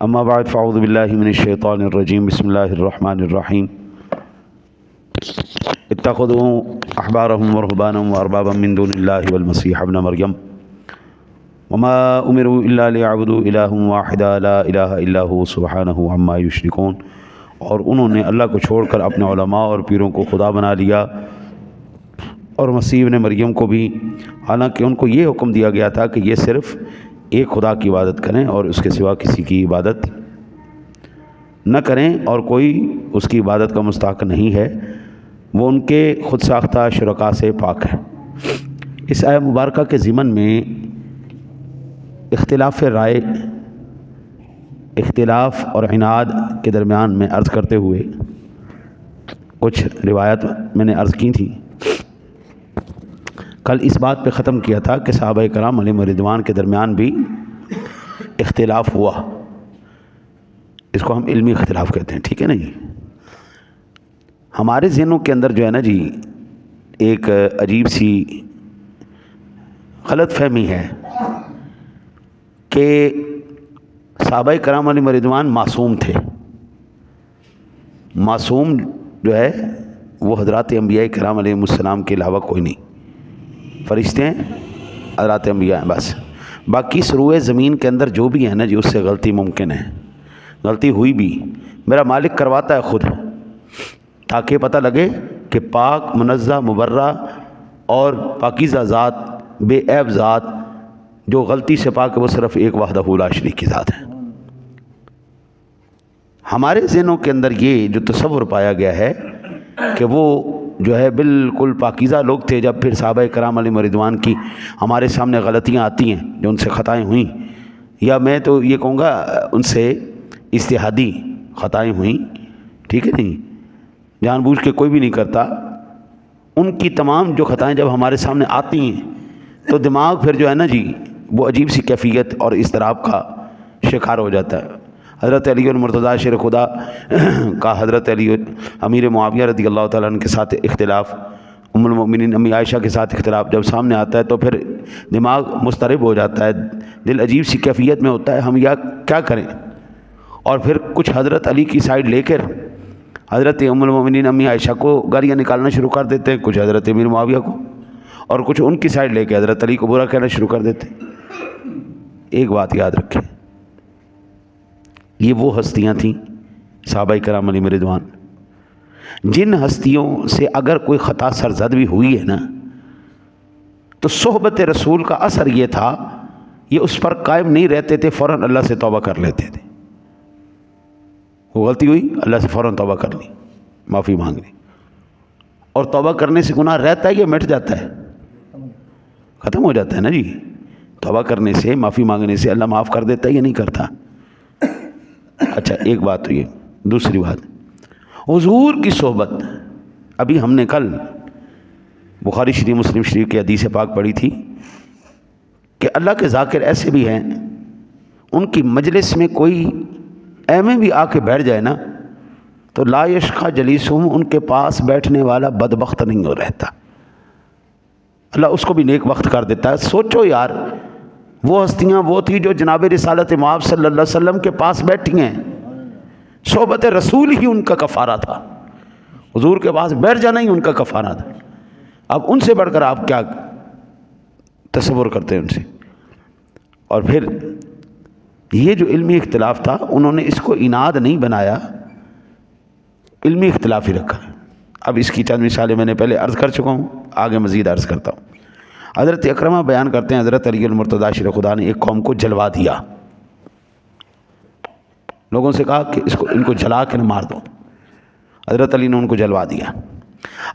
اما بعد فاعوذ باللہ من الشیطان الرجیم بسم اللہ الرحمن الرحیم اتخذوا احبارهم ورهبانهم واربابا من دون اللہ والمسیح ابن مریم وما امروا الا ليعبدوا الہا واحدا لا الہ الا هو سبحانہ عما یشرکون۔ اور انہوں نے اللہ کو چھوڑ کر اپنے علماء اور پیروں کو خدا بنا لیا، اور مسیح ابن مریم کو بھی، حالانکہ ان کو یہ حکم دیا گیا تھا کہ یہ صرف ایک خدا کی عبادت کریں اور اس کے سوا کسی کی عبادت نہ کریں، اور کوئی اس کی عبادت کا مستحق نہیں ہے، وہ ان کے خود ساختہ شرکاء سے پاک ہے۔ اس آیہ مبارکہ کے ضمن میں اختلاف رائے، اختلاف اور عناد کے درمیان میں عرض کرتے ہوئے کچھ روایت میں نے عرض کی تھی۔ کل اس بات پہ ختم کیا تھا کہ صحابہ کرام علیہم رضوان کے درمیان بھی اختلاف ہوا، اس کو ہم علمی اختلاف کہتے ہیں، ٹھیک ہے نا جی۔ ہمارے ذہنوں کے اندر جو ہے نا جی ایک عجیب سی غلط فہمی ہے کہ صحابہ کرام علیہم رضوان معصوم تھے۔ معصوم جو ہے وہ حضرات انبیاء کرام علیہ السلام کے علاوہ کوئی نہیں، فرشتے ہیں، حضرات انبیاء ہیں، بس۔ باقی سروئے زمین کے اندر جو بھی ہے نا جی اس سے غلطی ممکن ہے، غلطی ہوئی بھی، میرا مالک کرواتا ہے خود، تاکہ پتہ لگے کہ پاک منزہ مبرہ اور پاکیزہ ذات، بے عیب ذات جو غلطی سے پاک ہے وہ صرف ایک وحدہ لا شریک کی ذات ہے۔ ہمارے ذہنوں کے اندر یہ جو تصور پایا گیا ہے کہ وہ جو ہے بالکل پاکیزہ لوگ تھے، جب پھر صحابہ کرام علیہم رضوان کی ہمارے سامنے غلطیاں آتی ہیں جو ان سے خطائیں ہوئیں، یا میں تو یہ کہوں گا ان سے اجتہادی خطائیں ہوئیں، ٹھیک ہے نہیں، جان بوجھ کے کوئی بھی نہیں کرتا، ان کی تمام جو خطائیں جب ہمارے سامنے آتی ہیں تو دماغ پھر جو ہے نا جی وہ عجیب سی کیفیت اور اضطراب کا شکار ہو جاتا ہے۔ حضرت علی المرتضیٰ شیر خدا کا حضرت علی امیر معاویہ رضی اللہ تعالیٰ عنہ کے ساتھ اختلاف، ام المؤمنین امی عائشہ کے ساتھ اختلاف جب سامنے آتا ہے تو پھر دماغ مضطرب ہو جاتا ہے، دل عجیب سی کیفیت میں ہوتا ہے، ہم یا کیا کریں؟ اور پھر کچھ حضرت علی کی سائڈ لے کر حضرت ام المؤمنین امی عائشہ کو گالیاں نکالنا شروع کر دیتے ہیں، کچھ حضرت امیر معاویہ کو، اور کچھ ان کی سائڈ لے کے حضرت علی کو برا کہنا شروع کر دیتے ہیں۔ ایک بات یاد رکھیں، یہ وہ ہستیاں تھیں صحابہ کرام علیہم رضوان، جن ہستیوں سے اگر کوئی خطا سرزد بھی ہوئی ہے نا تو صحبت رسول کا اثر یہ تھا، یہ اس پر قائم نہیں رہتے تھے، فوراً اللہ سے توبہ کر لیتے تھے۔ وہ غلطی ہوئی، اللہ سے فوراً توبہ کر لی، معافی مانگ لی، اور توبہ کرنے سے گناہ رہتا ہے یا مٹ جاتا ہے؟ ختم ہو جاتا ہے نا جی۔ توبہ کرنے سے، معافی مانگنے سے اللہ معاف کر دیتا ہے یا نہیں کرتا؟ اچھا ایک بات تو یہ، دوسری بات حضور کی صحبت، ابھی ہم نے کل بخاری شریف مسلم شریف کی حدیث پاک پڑھی تھی کہ اللہ کے ذاکر ایسے بھی ہیں ان کی مجلس میں کوئی ایویں بھی آ کے بیٹھ جائے نا تو لا یشقی جلیسہم، ان کے پاس بیٹھنے والا بدبخت نہیں ہو رہتا، اللہ اس کو بھی نیک وقت کر دیتا ہے۔ سوچو یار، وہ ہستیاں وہ تھی جو جناب رسالت مآب صلی اللہ علیہ وسلم کے پاس بیٹھی ہیں، صحبت رسول ہی ان کا کفارہ تھا، حضور کے پاس بیٹھ جانا ہی ان کا کفارہ تھا۔ اب ان سے بڑھ کر آپ کیا تصور کرتے ہیں ان سے؟ اور پھر یہ جو علمی اختلاف تھا انہوں نے اس کو عناد نہیں بنایا، علمی اختلاف ہی رکھا۔ اب اس کی چند مثالیں میں نے پہلے عرض کر چکا ہوں، آگے مزید عرض کرتا ہوں۔ حضرت اکرمہ بیان کرتے ہیں حضرت علی المرتضیٰ شیر خدا نے ایک قوم کو جلوا دیا، لوگوں سے کہا کہ ان کو جلا کے نہ مار دو، حضرت علی نے ان کو جلوا دیا۔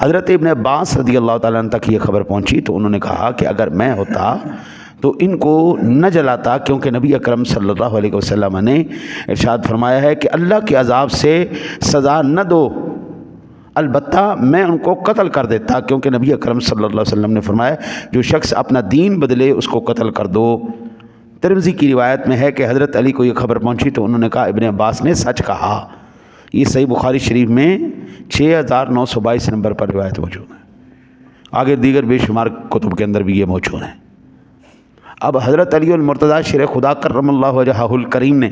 حضرت ابن عباس رضی اللہ تعالیٰ عنہ تک یہ خبر پہنچی تو انہوں نے کہا کہ اگر میں ہوتا تو ان کو نہ جلاتا، کیونکہ نبی اکرم صلی اللہ علیہ وسلم نے ارشاد فرمایا ہے کہ اللہ کے عذاب سے سزا نہ دو، البتہ میں ان کو قتل کر دیتا، کیونکہ نبی اکرم صلی اللہ علیہ وسلم نے فرمایا جو شخص اپنا دین بدلے اس کو قتل کر دو۔ ترمذی کی روایت میں ہے کہ حضرت علی کو یہ خبر پہنچی تو انہوں نے کہا ابن عباس نے سچ کہا۔ یہ صحیح بخاری شریف میں 6922 نمبر پر روایت موجود ہے، آگے دیگر بے شمار کتب کے اندر بھی یہ موجود ہے۔ اب حضرت علی المرتضیٰ شیر خدا کرم اللہ وجہہ الکریم نے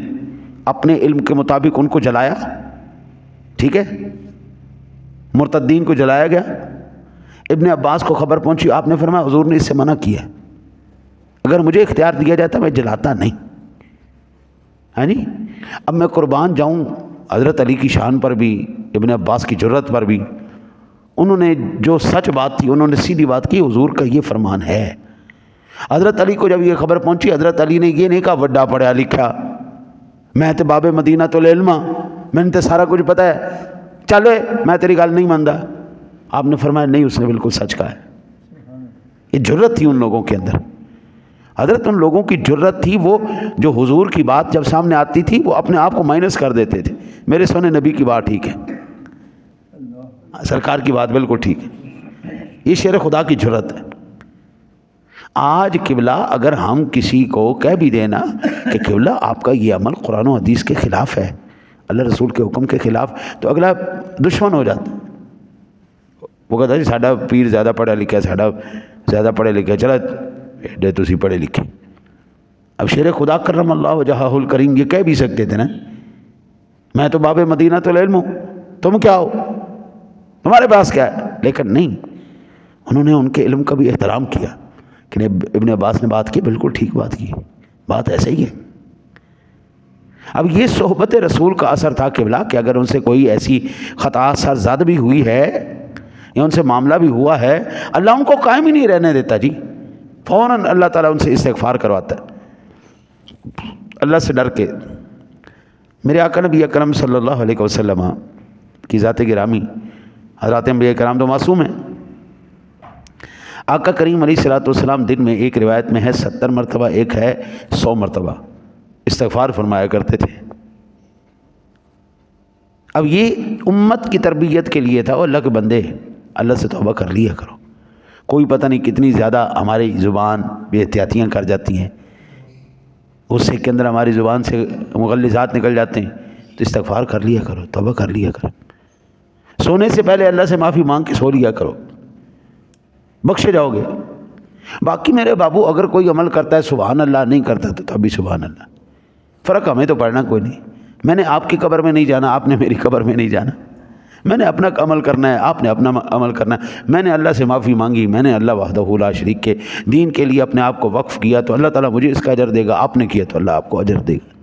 اپنے علم کے مطابق ان کو جلایا، ٹھیک ہے، مرتدین کو جلایا گیا۔ ابن عباس کو خبر پہنچی، آپ نے فرمایا حضور نے اس سے منع کیا، اگر مجھے اختیار دیا جاتا میں جلاتا نہیں۔ ہاں جی، اب میں قربان جاؤں حضرت علی کی شان پر بھی، ابن عباس کی جرت پر بھی۔ انہوں نے جو سچ بات تھی انہوں نے سیدھی بات کی، حضور کا یہ فرمان ہے۔ حضرت علی کو جب یہ خبر پہنچی، حضرت علی نے یہ نہیں کہا وڈا پڑھا لکھا، میں تے باب مدینہ تو العلم، میں نے تے سارا کچھ پتہ ہے، چلے میں تیری گل نہیں مانتا۔ آپ نے فرمایا نہیں، اس نے بالکل سچ کہا ہے۔ یہ جرت تھی ان لوگوں کے اندر، حضرت ان لوگوں کی جرت تھی، وہ جو حضور کی بات جب سامنے آتی تھی وہ اپنے آپ کو مائنس کر دیتے تھے، میرے سونے نبی کی بات ٹھیک ہے، سرکار کی بات بالکل ٹھیک ہے۔ یہ شیر خدا کی جرت ہے۔ آج قبلہ اگر ہم کسی کو کہہ بھی دینا کہ قبلہ آپ کا یہ عمل قرآن و حدیث کے خلاف ہے، اللہ رسول کے حکم کے خلاف، تو اگلا دشمن ہو جاتا ہے۔ وہ کہتا ہے جی ساڈا پیر زیادہ پڑھا لکھا ہے، ساڈا زیادہ پڑھے لکھے، چلو ایڈے تسی پڑھے لکھے۔ اب شیر خدا کرم اللہ وجہہ الکریم یہ کہہ بھی سکتے تھے نا، میں تو باب مدینہ تو العلم ہوں، تم کیا ہو، تمہارے پاس کیا ہے؟ لیکن نہیں، انہوں نے ان کے علم کا بھی احترام کیا کہ ابن عباس نے بات کی، بالکل ٹھیک بات کی، بات ایسے ہی ہے۔ اب یہ صحبت رسول کا اثر تھا قبلہ کہ اگر ان سے کوئی ایسی خطا سرزد بھی ہوئی ہے یا ان سے معاملہ بھی ہوا ہے، اللہ ان کو قائم ہی نہیں رہنے دیتا جی، فوراً اللہ تعالیٰ ان سے استغفار کرواتا ہے اللہ سے ڈر کے۔ میرے آقا نبی اکرم صلی اللہ علیہ وسلم کی ذات گرامی، حضرات انبیاء کرام تو معصوم ہیں، آقا کریم علیہ الصلوۃ والسلام دن میں ایک روایت میں ہے 70 مرتبہ، ایک ہے 100 مرتبہ استغفار فرمایا کرتے تھے۔ اب یہ امت کی تربیت کے لیے تھا، اور اللہ کے بندے اللہ سے توبہ کر لیا کرو، کوئی پتہ نہیں کتنی زیادہ ہماری زبان بے احتیاطیاں کر جاتی ہیں، غصے کے اندر ہماری زبان سے مغلظات نکل جاتے ہیں، تو استغفار کر لیا کرو، توبہ کر لیا کرو، سونے سے پہلے اللہ سے معافی مانگ کے سو لیا کرو، بخشے جاؤ گے۔ باقی میرے بابو اگر کوئی عمل کرتا ہے سبحان اللہ، نہیں کرتا تو ابھی سبحان اللہ، فرق ہمیں تو پڑھنا کوئی نہیں۔ میں نے آپ کی قبر میں نہیں جانا، آپ نے میری قبر میں نہیں جانا، میں نے اپنا عمل کرنا ہے، آپ نے اپنا عمل کرنا ہے۔ میں نے اللہ سے معافی مانگی، میں نے اللہ وحدہ لا شریک کے دین کے لیے اپنے آپ کو وقف کیا، تو اللہ تعالیٰ مجھے اس کا اجر دے گا، آپ نے کیا تو اللہ آپ کو اجر دے گا۔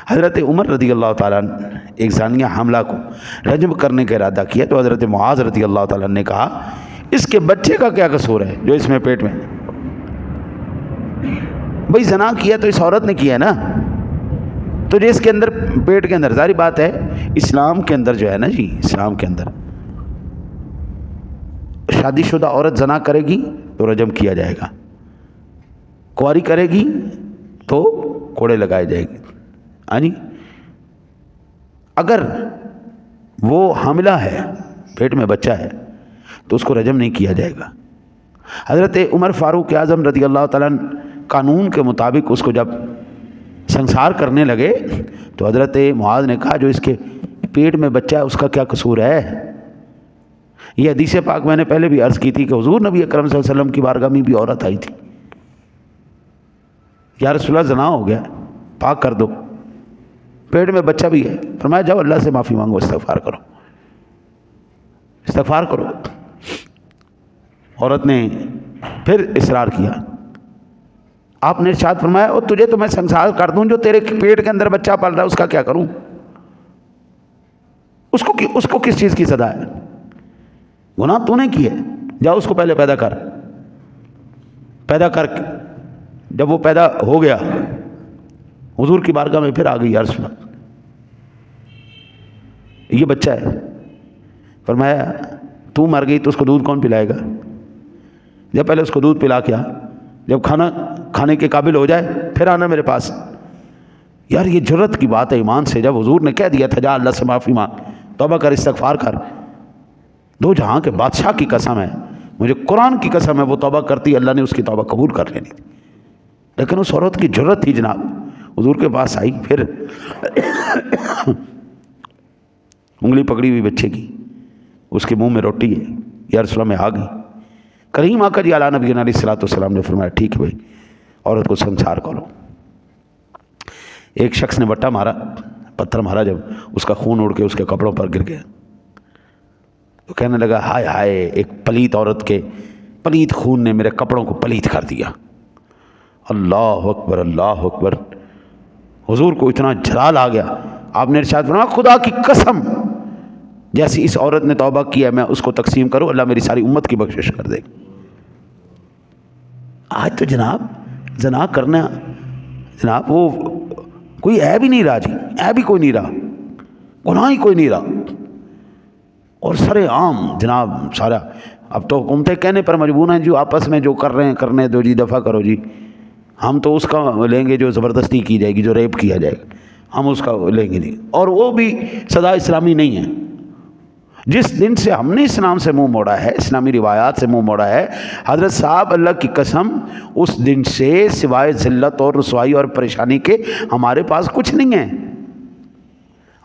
حضرت عمر رضی اللہ تعالیٰ عنہ ایک زانیہ حاملہ کو رجم کرنے کا ارادہ کیا، تو حضرت معاذ رضی اللہ تعالیٰ عنہ نے کہا اس کے بچے کا کیا قصور ہے جو اس میں پیٹ میں، بھئی زنا کیا تو اس عورت نے کیا ہے نا، تو جو اس کے اندر پیٹ کے اندر، ظاہری بات ہے اسلام کے اندر جو ہے نا جی، اسلام کے اندر شادی شدہ عورت زنا کرے گی تو رجم کیا جائے گا، کنواری کرے گی تو کوڑے لگائے جائے گی۔ ہاں جی، اگر وہ حاملہ ہے، پیٹ میں بچہ ہے، تو اس کو رجم نہیں کیا جائے گا۔ حضرت عمر فاروق اعظم رضی اللہ تعالیٰ عنہ قانون کے مطابق اس کو جب سنسار کرنے لگے، تو حضرت معاذ نے کہا جو اس کے پیٹ میں بچہ ہے اس کا کیا قصور ہے؟ یہ حدیث پاک میں نے پہلے بھی عرض کی تھی کہ حضور نبی اکرم صلی اللہ علیہ وسلم کی بارگاہ میں بھی عورت آئی تھی، یا رسول اللہ زنا ہو گیا، پاک کر دو، پیٹ میں بچہ بھی ہے، فرمایا جاؤ اللہ سے معافی مانگو، استغفار کرو، استغفار کرو۔ عورت نے پھر اصرار کیا، آپ نے ارشاد فرمایا اور تجھے تو میں سنسار کر دوں، جو تیرے پیٹ کے اندر بچہ پل رہا ہے اس کا کیا کروں؟ اس کو کس چیز کی سزا ہے؟ گناہ تو نے کی ہے، جاؤ اس کو پہلے پیدا کر کے جب وہ پیدا ہو گیا حضور کی بارگاہ میں پھر آ گئی، یا رسول اللہ یہ بچہ ہے، فرمایا تو مر گئی تو اس کو دودھ کون پلائے گا؟ جب پہلے اس کو دودھ پلا کے آ، جب کھانا کھانے کے قابل ہو جائے پھر آنا میرے پاس۔ یار یہ جرت کی بات ہے ایمان سے، جب حضور نے کہہ دیا تھا جا اللہ سے معافی مانگ، توبہ کر، استغفار کر، دو جہاں کے بادشاہ کی قسم ہے، مجھے قرآن کی قسم ہے، وہ توبہ کرتی اللہ نے اس کی توبہ قبول کر لینی تھی، لیکن اس عورت کی جرت تھی جناب، حضور کے پاس آئی، پھر انگلی پکڑی ہوئی بچے کی، اس کے منہ میں روٹی ہے، یا رسول اللہ میں آ گئی، کریم آقا جی اعلیٰ نبی علیہ الصلوۃ والسلام نے فرمایا ٹھیک ہے بھائی، عورت کو سنسار کرو۔ ایک شخص نے بٹا مارا، پتھر مارا، جب اس کا خون اڑ کے اس کے کپڑوں پر گر گیا تو کہنے لگا ہائے ہائے، ایک پلیت عورت کے پلیت خون نے میرے کپڑوں کو پلیت کر دیا۔ اللہ اکبر، اللہ اکبر۔ حضور کو اتنا جلال آ گیا، آپ نے ارشاد فرمایا خدا کی قسم جیسی اس عورت نے توبہ کیا میں اس کو تقسیم کروں، اللہ میری ساری امت کی بخشش کر دے۔ آج تو جناب زنا کرنا جناب وہ کوئی عیب ہی نہیں رہا، جی عیب ہی کوئی نہیں رہا، گناہ ہی کوئی نہیں رہا، اور سر عام جناب سارا۔ اب تو حکومتیں کہنے پر مجبور ہیں جو آپس میں جو کر رہے ہیں کرنے دو جی، دفع کرو جی، ہم تو اس کا لیں گے جو زبردستی کی جائے گی، جو ریپ کیا جائے گا ہم اس کا لیں گے نہیں، اور وہ بھی سزا اسلامی نہیں ہے۔ جس دن سے ہم نے اسلام سے منہ موڑا ہے، اسلامی روایات سے منہ موڑا ہے، حضرت صاحب اللہ کی قسم اس دن سے سوائے ذلت اور رسوائی اور پریشانی کے ہمارے پاس کچھ نہیں ہے،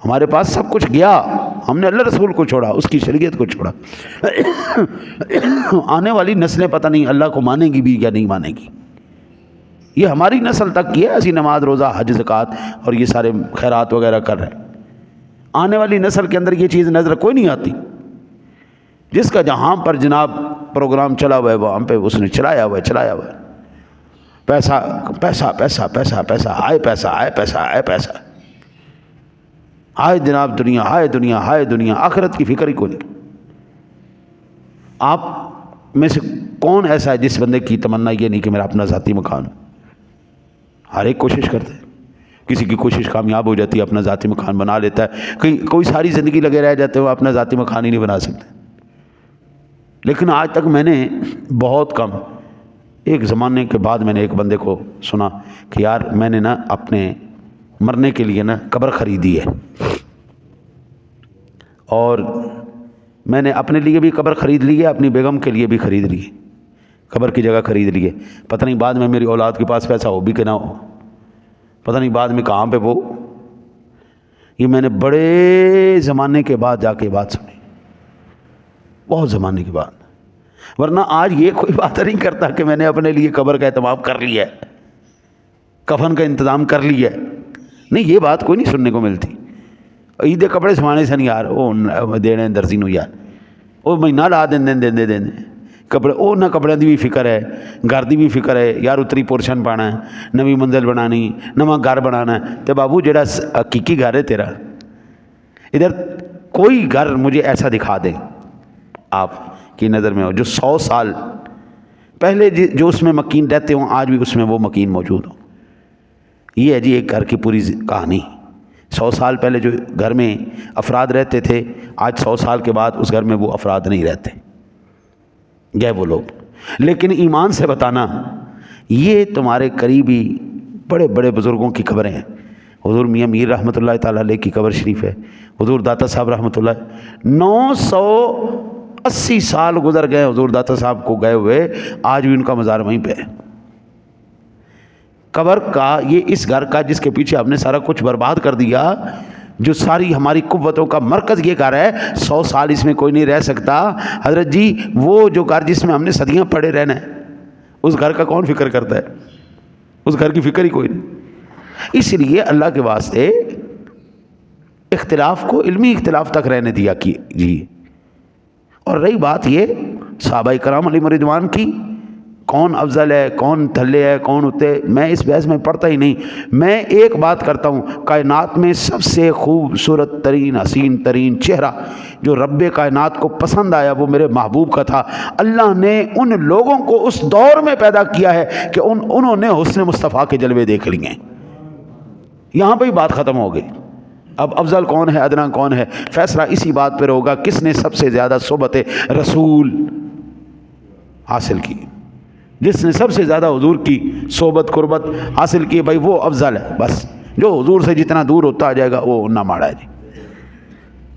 ہمارے پاس سب کچھ گیا۔ ہم نے اللہ رسول کو چھوڑا، اس کی شریعت کو چھوڑا۔ آنے والی نسلیں پتہ نہیں اللہ کو مانیں گی بھی یا نہیں مانیں گی، یہ ہماری نسل تک کی ہے، ایسی نماز روزہ حج زکوٰۃ اور یہ سارے خیرات وغیرہ کر رہے ہیں۔ آنے والی نسل کے اندر یہ چیز نظر کوئی نہیں آتی۔ جس کا جہاں پر جناب پروگرام چلا ہوا ہے وہاں پہ اس نے چلایا ہوا ہے، پیسہ پیسہ پیسہ پیسہ پیسہ، آئے پیسہ، آئے پیسہ، آئے پیسہ، آئے جناب دنیا، آئے دنیا، آئے دنیا، آخرت کی فکر ہی کوئی نہیں۔ آپ میں سے کون ایسا ہے جس بندے کی تمنا یہ نہیں کہ میرا اپنا ذاتی مکان ہو؟ ہر ایک کوشش کرتے ہیں، کسی کی کوشش کامیاب ہو جاتی ہے، اپنا ذاتی مکان بنا لیتا ہے، کوئی ساری زندگی لگے رہ جاتے ہو اپنا ذاتی مکان ہی نہیں بنا سکتے۔ لیکن آج تک میں نے بہت کم، ایک زمانے کے بعد میں نے ایک بندے کو سنا کہ یار میں نے نا اپنے مرنے کے لیے نا قبر خریدی ہے، اور میں نے اپنے لیے بھی قبر خرید لی ہے، اپنی بیگم کے لیے بھی خرید لی ہے، قبر کی جگہ خرید لی ہے۔ پتہ نہیں بعد میں میری اولاد کے پاس پیسہ ہو بھی کہ نہ ہو، پتہ نہیں بعد میں کہاں پہ وہ۔ یہ میں نے بڑے زمانے کے بعد جا کے بات سنی، بہت زمانے کے بعد، ورنہ آج یہ کوئی بات نہیں کرتا کہ میں نے اپنے لیے قبر کا اہتمام کر لیا ہے، کفن کا انتظام کر لیا ہے، نہیں، یہ بات کوئی نہیں سننے کو ملتی۔ عید کپڑے سوانے سے نہیں یار وہ دینے درزی نو یار وہ مہینہ لا دیں کپڑے، وہ نہ کپڑے دی بھی فکر ہے، گھر دی بھی فکر ہے یار، اتری پورشن پانا ہے، نوی منزل بنانی، نواں گھر بنانا ہے۔ تو بابو جڑا حقیقی گھر ہے تیرا، ادھر کوئی گھر مجھے ایسا دکھا دے آپ کی نظر میں ہو جو 100 سال پہلے جو اس میں مکین رہتے ہوں آج بھی اس میں وہ مکین موجود ہو۔ یہ ہے جی ایک گھر کی پوری کہانی۔ 100 سال پہلے جو گھر میں افراد رہتے تھے، آج 100 سال کے بعد اس گھر میں وہ افراد نہیں رہتے، گئے وہ لوگ۔ لیکن ایمان سے بتانا، یہ تمہارے قریبی بڑے بڑے بزرگوں کی قبریں ہیں۔ حضور میاں میر رحمۃ اللہ تعالیٰ علیہ کی قبر شریف ہے، حضور داتا صاحب رحمۃ اللہ، 980 سال گزر گئے حضور داتا صاحب کو گئے ہوئے، آج بھی ان کا مزار وہیں پہ ہے۔ قبر کا یہ اس گھر کا جس کے پیچھے ہم نے سارا کچھ برباد کر دیا، جو ساری ہماری قوتوں کا مرکز یہ گھر ہے، 100 سال اس میں کوئی نہیں رہ سکتا حضرت جی۔ وہ جو گھر جس میں ہم نے صدیاں پڑے رہنا ہے، اس گھر کا کون فکر کرتا ہے؟ اس گھر کی فکر ہی کوئی نہیں۔ اس لیے اللہ کے واسطے اختلاف کو علمی اختلاف تک رہنے دیا کیجیے۔ اور رہی بات یہ صحابہ کرام علیہم رضوان کی، کون افضل ہے، کون تھلے ہے، کون اتے، میں اس بحث میں پڑھتا ہی نہیں۔ میں ایک بات کرتا ہوں، کائنات میں سب سے خوبصورت ترین حسین ترین چہرہ جو رب کائنات کو پسند آیا وہ میرے محبوب کا تھا۔ اللہ نے ان لوگوں کو اس دور میں پیدا کیا ہے کہ انہوں نے حسن مصطفیٰ کے جلوے دیکھ لیے ہیں۔ یہاں پہ ہی بات ختم ہو گئی۔ اب افضل کون ہے، ادنا کون ہے، فیصلہ اسی بات پر ہوگا کس نے سب سے زیادہ صحبت رسول حاصل کی، جس نے سب سے زیادہ حضور کی صحبت قربت حاصل کی، بھائی وہ افضل ہے۔ بس جو حضور سے جتنا دور ہوتا آ جائے گا وہ نہ ماڑا ہے جی۔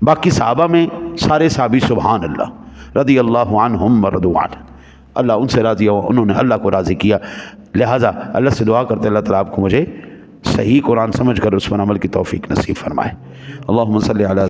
باقی صحابہ میں سارے صحابی سبحان اللہ رضی اللہ عنہم ورضوا عنہ، اللہ ان سے راضی ہو، انہوں نے اللہ کو راضی کیا۔ لہٰذا اللہ سے دعا کرتے اللہ تعالیٰ آپ کو مجھے صحیح قرآن سمجھ کر اس پر عمل کی توفیق نصیب فرمائے۔ اللہم صلی علی